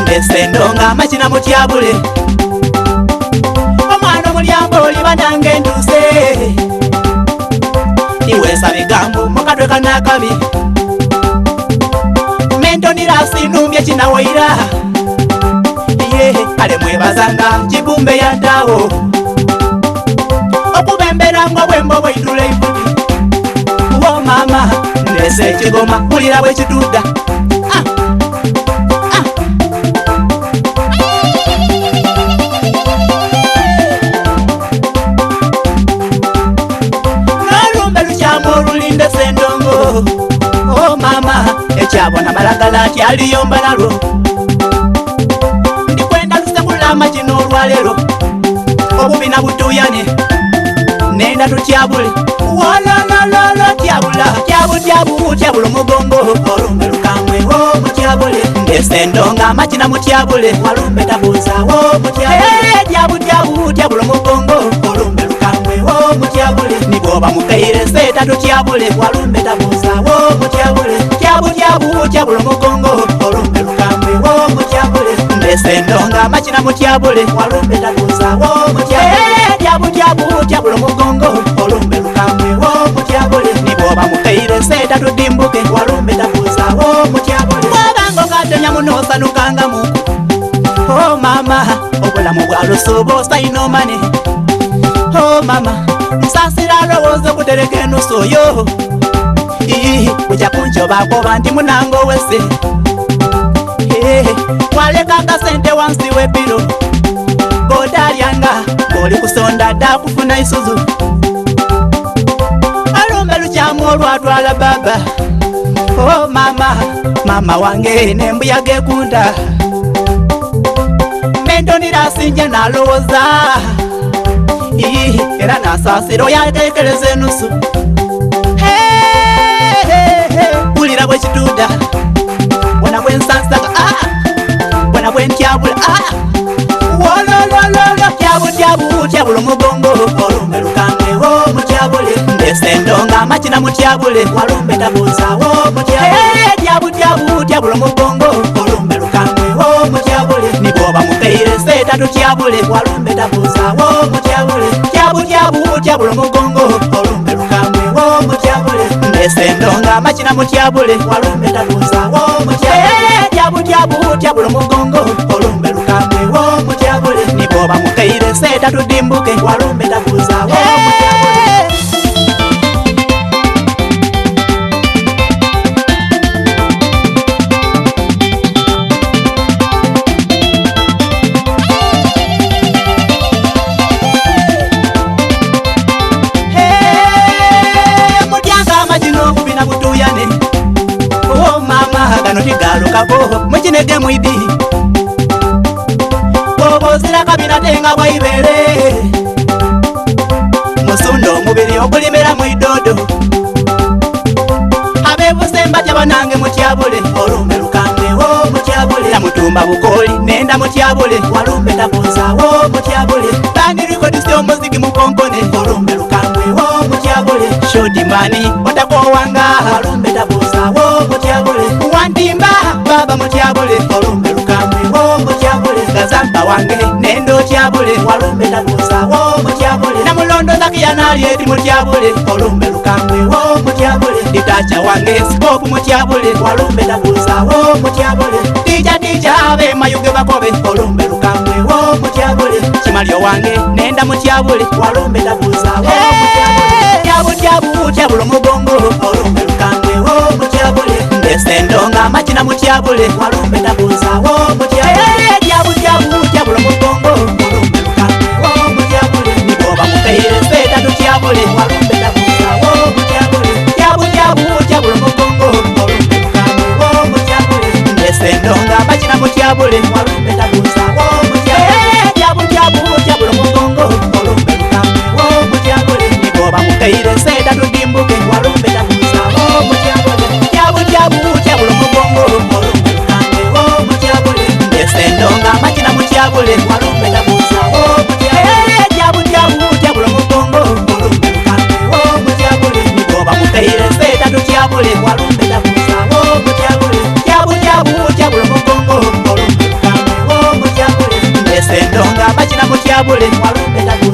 Ndesendonga machina mutyabule omwana omulyambo oliba nange nduse iwesa bigambo mukatwe kanakabi mentonirasi numbye kinawaira ye ale mwebazanga kibumbe yadawo okubemberanga bwembo bwaidula ifuti wo mama ndese ekigoma mulira bwekituda oh mama ekyabona malagala kyaliyomba nalwo ndikwenda lusegula amagino olwalero obubina butuyane nenda tutyabule walalalala tyabula tyabula omugongo olumbe lukamwe wo mutyabule ndesendonga amagina mutyabule walumbe tabuza wo mutyabule tyabula omugongo olumbe lukamwe wo mutyabule niboba mukaire seta tutyabule walumbe tabuza wo mutyabule tyabula omugongo olumbe lukamwe wo mutyabule ndesendonga amagina mutyabule walumbe tabuza wo mutyabule tyabula omugongo olumbe lukamwe wo mutyabule niboba mukaire seta tudimbuke walumbe tabuza wo mutyabule wabango katenya munosanukanga muku oh mama obulamu bwa lusubo sainomane oh mama nsasira lowooza okutereka enusu oyo ujja kunjobako banti munango wese waleka akasente wansi wepiro godalyanga ng'oli kusonda dda kufuna isuzu alumbe lukyamu olwatwala baba oh mama wange nembuyaga ekunda mentonirasinje nalowooza era nasasiro yatekereza enusu bulira bwekituda bona bwensansaka bona bwentyabula wololololo tyabula omugongo olumbe lukamwe wo mutyabule ndesendonga amagina mutyabule walumbe tabuza wo mutyabule tyabula omugongo olumbe lukamwe wo mutyabule niboba mukaire seta tutyabule walumbe tabuza wo mutyabule tyabula omugongo olumbe lukamwe wo mutyabule ndesendonga amagina mutyabule walumbe tabuza wo mutyabule tyabula omugongo olumbe lukamwe wo mutyabule niboba mukaire seta tudimbuke walumbe tabuza wo mutyabule tigalukako mukinege mwidi obozira kabina tenga bwaibere musundo omubiri ogulimera mwidodo abebusemba tyabanange mutyabule olumbe lukamwe wo mutyabule namutumba bukoli nenda mutyabule walumbe tabuza wo mutyabule bandirikodusi omuzigi mukonkone olumbe lukamwe wo mutyabule shodimani otakowanga walumbe tabuza wo mutyabule wandimba baba mutyabule olumbe lukamwe wo mutyabule gazamba wange nendo tyabule walumbe tabuza wo mutyabule namulondo zakiyanali eti mutyabule olumbe lukamwe wo mutyabule itacha wange sikopu mutyabule walumbe tabuza wo mutyabule dija abe mayuge bakobe olumbe lukamwe wo mutyabule kimalyo wange nenda mutyabule walumbe tabuza wo mutyabule tyabula omugongo olumbe lukamwe wo mutyabule ndesendonga amagina mutyabule walumbe tabuza wo mutyabule tyabula omugongo olumbe lukamwe wo mutyabule niboba mukaire seta tutyabule walumbe tabuza wo mutyabule tyabula omugongo olumbe lukamwe wo mutyabule ndesendonga amagina mutyabule walumbe tabuza wo mutyabule tyabula omugongo olumbe lukamwe wo mutyabule niboba mukaire seta tudimbuke walumbe tabuza mutyabule walumbe takuza